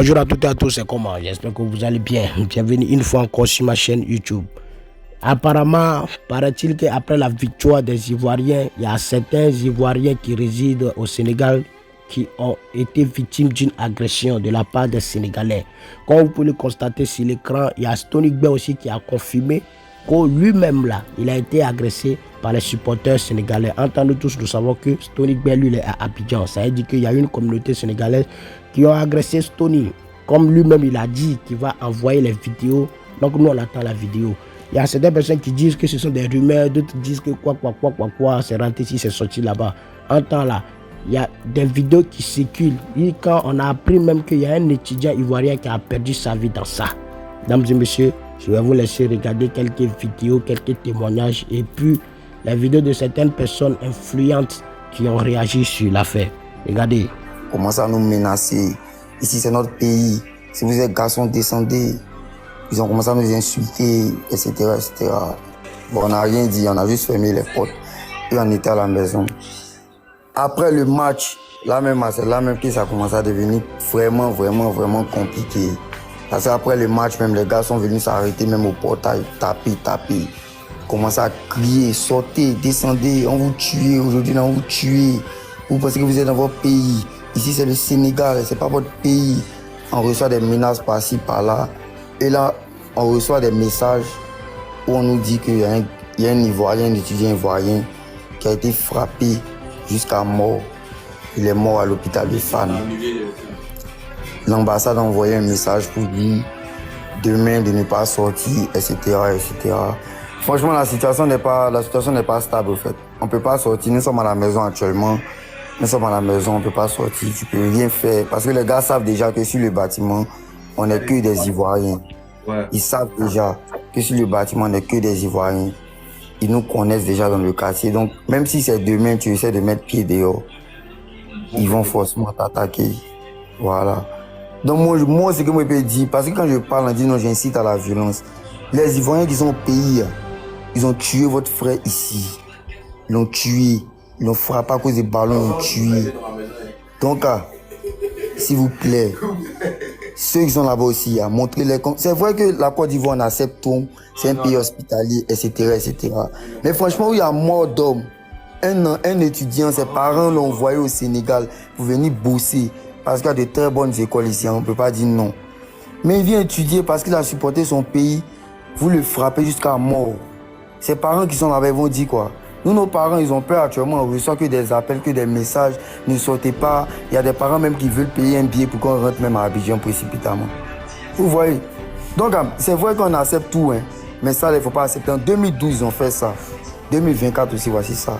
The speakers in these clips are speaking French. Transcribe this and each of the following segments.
Bonjour à toutes et à tous, c'est comment? J'espère que vous allez bien. Bienvenue une fois encore sur ma chaîne YouTube. Apparemment, paraît-il qu'après la victoire des Ivoiriens, il y a certains Ivoiriens qui résident au Sénégal qui ont été victimes d'une agression de la part des Sénégalais. Comme vous pouvez le constater sur l'écran, il y a Stony Gbe aussi qui a confirmé que lui-même là, il a été agressé par les supporters sénégalais. Entendons tous, nous savons que Stony Gbe, lui, il est à Abidjan. Ça veut dire qu'il y a une communauté sénégalaise qui ont agressé Stony. Comme lui-même, il a dit qu'il va envoyer les vidéos. Donc nous, on attend la vidéo. Il y a certaines personnes qui disent que ce sont des rumeurs, d'autres disent que quoi, c'est rentré ici, c'est sorti là-bas. En temps là, il y a des vidéos qui circulent. Et quand on a appris même qu'il y a un étudiant ivoirien qui a perdu sa vie dans ça. Mesdames et messieurs, je vais vous laisser regarder quelques vidéos, quelques témoignages et puis les vidéos de certaines personnes influentes qui ont réagi sur l'affaire. Regardez. Comment ça nous menacer? Ici c'est notre pays. Si vous êtes garçon, descendez. Ils ont commencé à nous insulter, etc., etc. Bon, on n'a rien dit, on a juste fermé les portes et on était à la maison. Après le match, là même que ça a commencé à devenir vraiment compliqué. Parce qu'après le match, même les gars sont venus s'arrêter même au portail, taper. Commencer à crier, sortez, descendez, on vous tue, aujourd'hui on vous tue. Vous pensez que vous êtes dans votre pays. Ici c'est le Sénégal, c'est pas votre pays. On reçoit des menaces par-ci, par-là. Et là, on reçoit des messages où on nous dit qu'il y a un Ivoirien, un étudiant ivoirien qui a été frappé jusqu'à mort. Il est mort à l'hôpital de Fan. L'ambassade a envoyé un message pour dire demain de ne pas sortir, etc., etc. Franchement, la situation n'est pas stable, en fait. On ne peut pas sortir. Nous sommes à la maison actuellement. Nous sommes à la maison, on ne peut pas sortir. Tu ne peux rien faire. Parce que les gars savent déjà que sur le bâtiment, on n'est que des Ivoiriens. Ouais. Ils savent déjà que sur le bâtiment, on n'est que des Ivoiriens. Ils nous connaissent déjà dans le quartier. Donc, même si c'est demain, tu essaies de mettre pied dehors, ils vont forcément t'attaquer. Voilà. Donc, moi, ce que moi, je peux dire, parce que quand je parle, on dit non, j'incite à la violence. Les Ivoiriens qui sont au pays, ils ont tué votre frère ici. Ils l'ont tué. Ils l'ont frappé à cause des ballons, ils l'ont tué. Donc, s'il vous plaît, ceux qui sont là-bas aussi, montrez-les. C'est vrai que la Côte d'Ivoire, on accepte tout, c'est un pays hospitalier, etc., etc. Mais franchement, où il y a mort d'hommes, un étudiant, ses parents l'ont envoyé au Sénégal pour venir bosser, parce qu'il y a de très bonnes écoles ici, on ne peut pas dire non. Mais il vient étudier parce qu'il a supporté son pays, vous le frappez jusqu'à mort. Ses parents qui sont là-bas, ils vont dire quoi? Nous, nos parents, ils ont peur actuellement. On reçoit que des appels, que des messages. Ne sortez pas. Il y a des parents même qui veulent payer un billet pour qu'on rentre même à Abidjan précipitamment. Vous voyez? Donc, c'est vrai qu'on accepte tout, hein. Mais ça, il ne faut pas accepter. En 2012, ils ont fait ça. 2024 aussi, voici ça.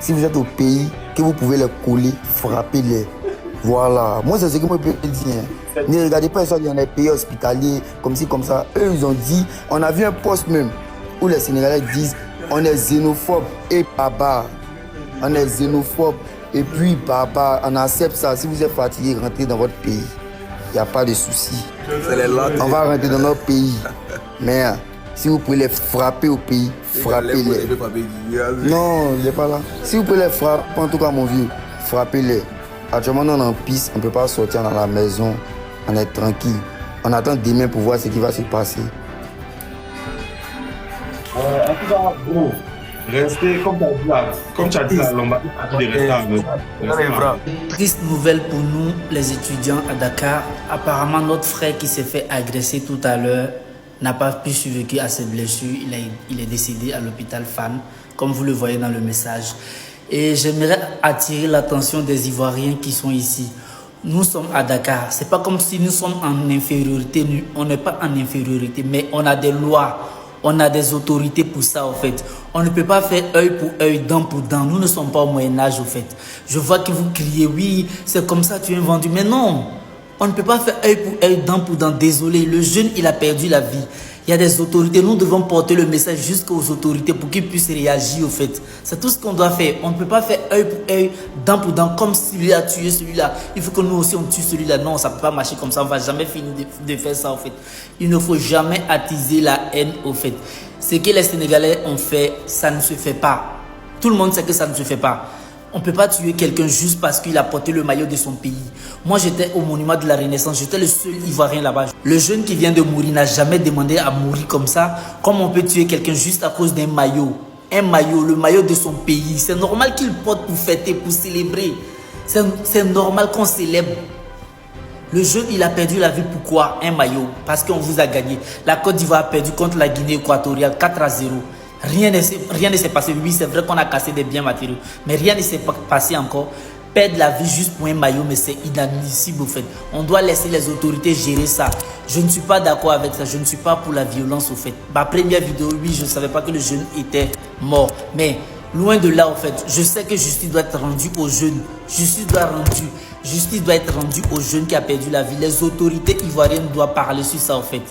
Si vous êtes au pays, que vous pouvez les coller, frappez-les. Voilà. Moi, c'est ce que moi, je peux dire. Hein. Ne regardez pas ça dans les pays hospitaliers, comme ci, comme ça. Eux, ils ont dit, on a vu un poste même, où les Sénégalais disent, on est xénophobe et barbare. On est xénophobe et puis barbare. On accepte ça. Si vous êtes fatigué, rentrez dans votre pays. Il n'y a pas de souci. On va rentrer dans notre pays. Mais si vous pouvez les frapper au pays, frappez-les. Non, il n'est pas là. Si vous pouvez les frapper, en tout cas mon vieux, frappez-les. Actuellement, on est en piste. On ne peut pas sortir dans la maison. On est tranquille. On attend demain pour voir ce qui va se passer. En tout cas, gros, restez comme tu as dit à l'ambassade de rester. Triste nouvelle pour nous, les étudiants à Dakar. Apparemment, notre frère qui s'est fait agresser tout à l'heure n'a pas pu survivre à ses blessures. Il est décédé à l'hôpital Fan, comme vous le voyez dans le message. Et j'aimerais attirer l'attention des Ivoiriens qui sont ici. Nous sommes à Dakar. C'est pas comme si nous sommes en infériorité. On n'est pas en infériorité, mais on a des lois. On a des autorités pour ça, en fait. On ne peut pas faire œil pour œil, dent pour dent. Nous ne sommes pas au Moyen-Âge, en fait. Je vois que vous criez, oui, c'est comme ça, tu es vendu. Mais non, on ne peut pas faire œil pour œil, dent pour dent. Désolé, le jeune, il a perdu la vie. Il y a des autorités. Nous devons porter le message jusqu'aux autorités pour qu'ils puissent réagir, au fait. C'est tout ce qu'on doit faire. On ne peut pas faire œil pour œil, dent pour dent, comme celui-là a tué celui-là. Il faut que nous aussi, on tue celui-là. Non, ça ne peut pas marcher comme ça. On ne va jamais finir de faire ça, au fait. Il ne faut jamais attiser la haine, au fait. Ce que les Sénégalais ont fait, ça ne se fait pas. Tout le monde sait que ça ne se fait pas. On ne peut pas tuer quelqu'un juste parce qu'il a porté le maillot de son pays. Moi, j'étais au monument de la Renaissance. J'étais le seul Ivoirien là-bas. Le jeune qui vient de mourir n'a jamais demandé à mourir comme ça. Comme on peut tuer quelqu'un juste à cause d'un maillot. Un maillot, le maillot de son pays. C'est normal qu'il porte pour fêter, pour célébrer. C'est normal qu'on célèbre. Le jeune, il a perdu la vie. Pourquoi? Un maillot. Parce qu'on vous a gagné. La Côte d'Ivoire a perdu contre la Guinée équatoriale 4-0. Rien ne s'est passé. Oui, c'est vrai qu'on a cassé des biens matériaux. Mais rien ne s'est passé encore. Perdre la vie juste pour un maillot, mais c'est inadmissible au fait. On doit laisser les autorités gérer ça. Je ne suis pas d'accord avec ça. Je ne suis pas pour la violence au fait. Ma première vidéo, oui, je ne savais pas que le jeune était mort. Mais loin de là, au fait, je sais que justice doit être rendue aux jeunes. Justice doit être rendue aux jeunes qui a perdu la vie. Les autorités ivoiriennes doivent parler sur ça, au fait.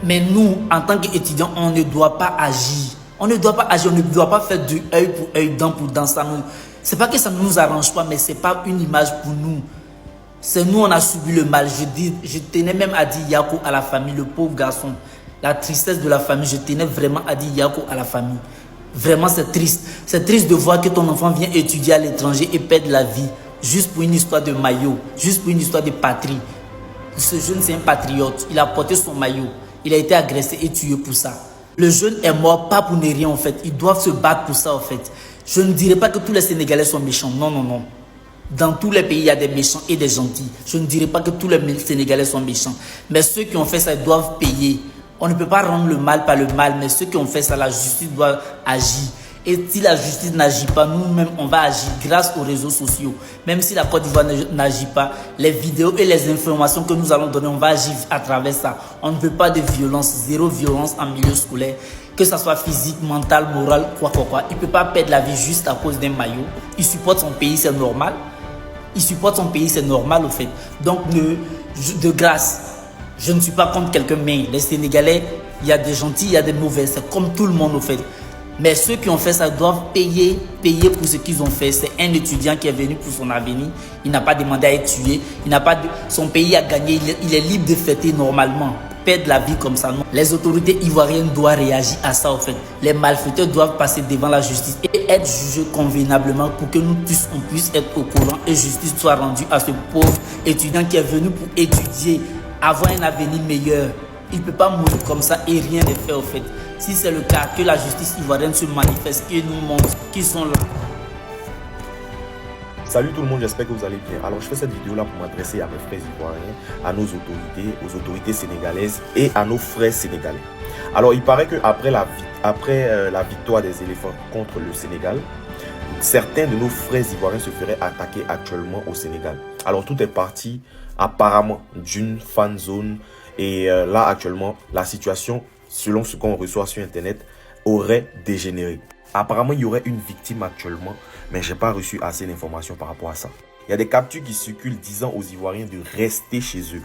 Mais nous, en tant qu'étudiants, on ne doit pas agir. On ne doit pas agir, on ne doit pas faire de œil pour œil, dent pour dent. C'est pas que ça ne nous arrange pas, mais c'est pas une image pour nous. C'est nous, on a subi le mal. Je tenais même à dire Yako à la famille, le pauvre garçon. La tristesse de la famille, je tenais vraiment à dire Yako à la famille. Vraiment, c'est triste. C'est triste de voir que ton enfant vient étudier à l'étranger et perd la vie. Juste pour une histoire de maillot, juste pour une histoire de patrie. Ce jeune, c'est un patriote. Il a porté son maillot. Il a été agressé et tué pour ça. Le jeune est mort pas pour ne rien en fait. Ils doivent se battre pour ça en fait. Je ne dirais pas que tous les Sénégalais sont méchants. Non, non, non. Dans tous les pays, il y a des méchants et des gentils. Je ne dirais pas que tous les Sénégalais sont méchants. Mais ceux qui ont fait ça, ils doivent payer. On ne peut pas rendre le mal par le mal. Mais ceux qui ont fait ça, la justice doit agir. Et si la justice n'agit pas, nous-mêmes, on va agir grâce aux réseaux sociaux. Même si la Côte d'Ivoire n'agit pas, les vidéos et les informations que nous allons donner, on va agir à travers ça. On ne veut pas de violence, zéro violence en milieu scolaire. Que ça soit physique, mental, moral, quoi. Il ne peut pas perdre la vie juste à cause d'un maillot. Il supporte son pays, c'est normal. Il supporte son pays, c'est normal au fait. Donc, de grâce, je ne suis pas contre quelqu'un, mais les Sénégalais, il y a des gentils, il y a des mauvais. C'est comme tout le monde au fait. Mais ceux qui ont fait ça doivent payer pour ce qu'ils ont fait. C'est un étudiant qui est venu pour son avenir. Il n'a pas demandé à être tué. Son pays a gagné. Il est libre de fêter normalement. Perdre la vie comme ça, non. Les autorités ivoiriennes doivent réagir à ça, en fait. Les malfaiteurs doivent passer devant la justice et être jugés convenablement pour que nous tous, on puisse être au courant et justice soit rendue à ce pauvre étudiant qui est venu pour étudier, avoir un avenir meilleur. Il ne peut pas mourir comme ça et rien n'est fait, en fait. Si c'est le cas, que la justice ivoirienne se manifeste et nous montre qu'ils sont là. Salut tout le monde, j'espère que vous allez bien. Alors je fais cette vidéo là pour m'adresser à mes frères ivoiriens, à nos autorités, aux autorités sénégalaises et à nos frères sénégalais. Alors il paraît qu'après la victoire des éléphants contre le Sénégal, certains de nos frères ivoiriens se feraient attaquer actuellement au Sénégal. Alors tout est parti apparemment d'une fan zone et là actuellement la situation, selon ce qu'on reçoit sur internet, aurait dégénéré. Apparemment, il y aurait une victime actuellement, mais je n'ai pas reçu assez d'informations par rapport à ça. Il y a des captures qui circulent disant aux Ivoiriens de rester chez eux.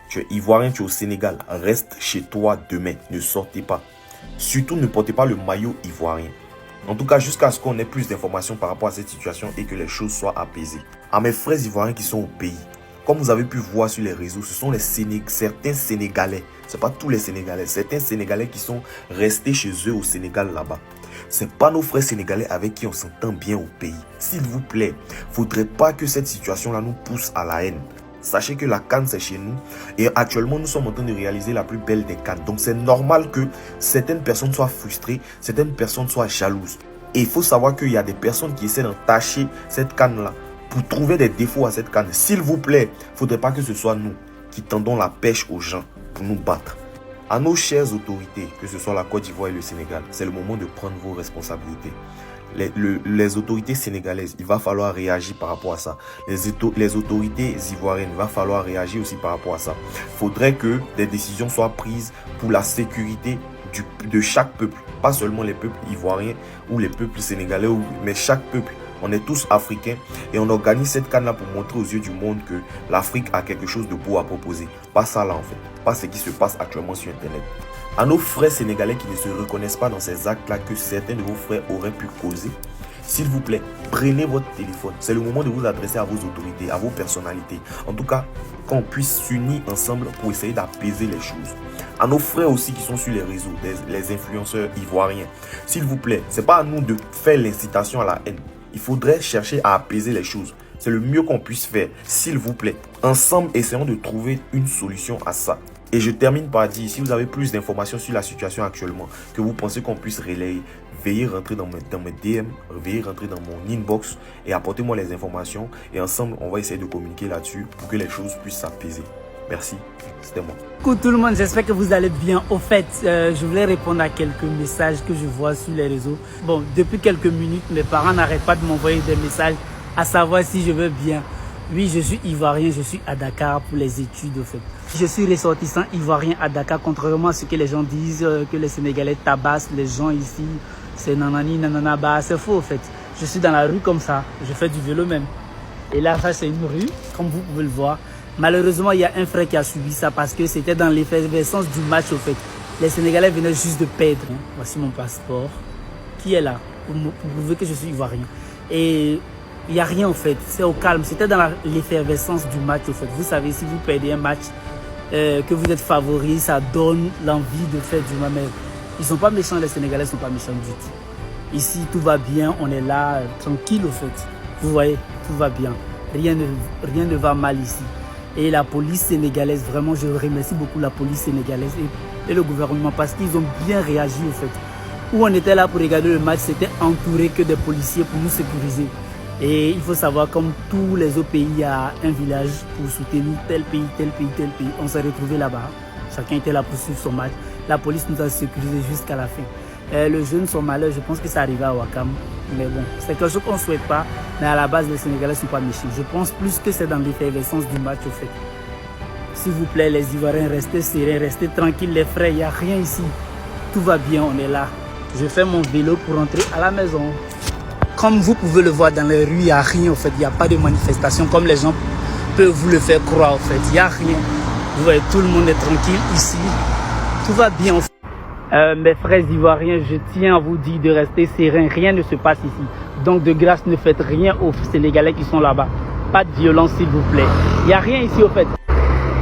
Tu es Ivoirien, tu es au Sénégal, reste chez toi demain, ne sortez pas. Surtout, ne portez pas le maillot ivoirien. En tout cas, jusqu'à ce qu'on ait plus d'informations par rapport à cette situation et que les choses soient apaisées. À mes frères ivoiriens qui sont au pays, comme vous avez pu voir sur les réseaux, ce sont certains Sénégalais, ce n'est pas tous les Sénégalais, certains Sénégalais qui sont restés chez eux au Sénégal là-bas. Ce n'est pas nos frères sénégalais avec qui on s'entend bien au pays. S'il vous plaît, il ne faudrait pas que cette situation-là nous pousse à la haine. Sachez que la CAN, c'est chez nous. Et actuellement, nous sommes en train de réaliser la plus belle des CAN. Donc, c'est normal que certaines personnes soient frustrées, certaines personnes soient jalouses. Et il faut savoir qu'il y a des personnes qui essaient d'entacher cette CAN-là pour trouver des défauts à cette CAN. S'il vous plaît, il ne faudrait pas que ce soit nous qui tendons la pêche aux gens pour nous battre. À nos chères autorités, que ce soit la Côte d'Ivoire et le Sénégal, c'est le moment de prendre vos responsabilités. Les autorités sénégalaises, il va falloir réagir par rapport à ça. Les autorités ivoiriennes, il va falloir réagir aussi par rapport à ça. Il faudrait que des décisions soient prises pour la sécurité de chaque peuple. Pas seulement les peuples ivoiriens ou les peuples sénégalais, mais chaque peuple. On est tous africains et on organise cette canne-là pour montrer aux yeux du monde que l'Afrique a quelque chose de beau à proposer. Pas ça là en fait, pas ce qui se passe actuellement sur internet. À nos frères sénégalais qui ne se reconnaissent pas dans ces actes-là que certains de vos frères auraient pu causer, s'il vous plaît, prenez votre téléphone. C'est le moment de vous adresser à vos autorités, à vos personnalités. En tout cas, qu'on puisse s'unir ensemble pour essayer d'apaiser les choses. À nos frères aussi qui sont sur les réseaux, les influenceurs ivoiriens, s'il vous plaît, ce n'est pas à nous de faire l'incitation à la haine. Il faudrait chercher à apaiser les choses. C'est le mieux qu'on puisse faire, s'il vous plaît. Ensemble, essayons de trouver une solution à ça. Et je termine par dire, si vous avez plus d'informations sur la situation actuellement, que vous pensez qu'on puisse relayer, veuillez rentrer dans mes DM, veuillez rentrer dans mon inbox et apportez-moi les informations. Et ensemble, on va essayer de communiquer là-dessus pour que les choses puissent s'apaiser. Merci, c'était moi. Coucou tout le monde, j'espère que vous allez bien. Au fait, je voulais répondre à quelques messages que je vois sur les réseaux. Bon, depuis quelques minutes, mes parents n'arrêtent pas de m'envoyer des messages à savoir si je vais bien. Oui, je suis ivoirien, je suis à Dakar pour les études, au fait. Je suis ressortissant ivoirien à Dakar, contrairement à ce que les gens disent, que les Sénégalais tabassent les gens ici. C'est nanani, nanana, bah c'est faux, au fait. Je suis dans la rue comme ça, je fais du vélo même. Et là, ça c'est une rue, comme vous pouvez le voir. Malheureusement, il y a un frère qui a subi ça parce que c'était dans l'effervescence du match, au fait. Les Sénégalais venaient juste de perdre. Voici mon passeport, qui est là, pour prouver que je suis ivoirien. Et il n'y a rien, en fait. C'est au calme. C'était dans l'effervescence du match, au fait. Vous savez, si vous perdez un match, que vous êtes favori, ça donne l'envie de faire du mal. Mais ils ne sont pas méchants, les Sénégalais ne sont pas méchants du tout. Ici, tout va bien. On est là, tranquille, au fait. Vous voyez, tout va bien. Rien ne va mal ici. Et la police sénégalaise, vraiment, je remercie beaucoup la police sénégalaise et le gouvernement parce qu'ils ont bien réagi, au fait. Où on était là pour regarder le match, c'était entouré que des policiers pour nous sécuriser. Et il faut savoir, comme tous les autres pays, il y a un village pour soutenir tel pays, tel pays, tel pays. On s'est retrouvés là-bas. Chacun était là pour suivre son match. La police nous a sécurisés jusqu'à la fin. Les jeunes sont malheureux, je pense que ça arrive à Ouakam. Mais bon, c'est quelque chose qu'on ne souhaite pas. Mais à la base, les Sénégalais ne sont pas méchants. Je pense plus que c'est dans l'effervescence du match, au fait. S'il vous plaît, les Ivoiriens, restez sereins, restez tranquilles, les frères. Il n'y a rien ici. Tout va bien, on est là. Je fais mon vélo pour rentrer à la maison. Comme vous pouvez le voir dans les rues, il n'y a rien, en fait. Il n'y a pas de manifestation comme les gens peuvent vous le faire croire, en fait. Il n'y a rien. Vous voyez, tout le monde est tranquille ici. Tout va bien, en fait. Mes frères ivoiriens, je tiens à vous dire de rester serein. Rien ne se passe ici. Donc, de grâce, ne faites rien aux Sénégalais qui sont là-bas. Pas de violence, s'il vous plaît. Il n'y a rien ici, au fait.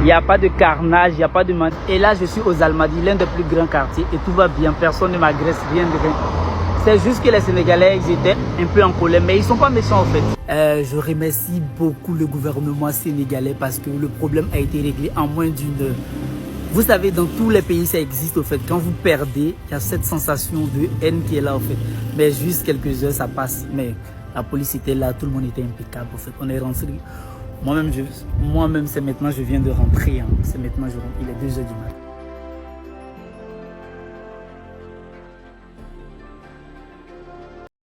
Il n'y a pas de carnage, il n'y a pas de... Et là, je suis aux Almadies, l'un des plus grands quartiers. Et tout va bien. Personne ne m'agresse, rien de rien. C'est juste que les Sénégalais, ils étaient un peu en colère. Mais ils ne sont pas méchants, en fait. Je remercie beaucoup le gouvernement sénégalais parce que le problème a été réglé en moins d'une heure. Vous savez, dans tous les pays, ça existe, au fait. Quand vous perdez, il y a cette sensation de haine qui est là, au fait. Mais juste quelques heures, ça passe. Mais la police était là, tout le monde était impeccable, au fait. On est rentré. Moi-même, c'est maintenant, je viens de rentrer. Hein. C'est maintenant, il est 2 h du matin.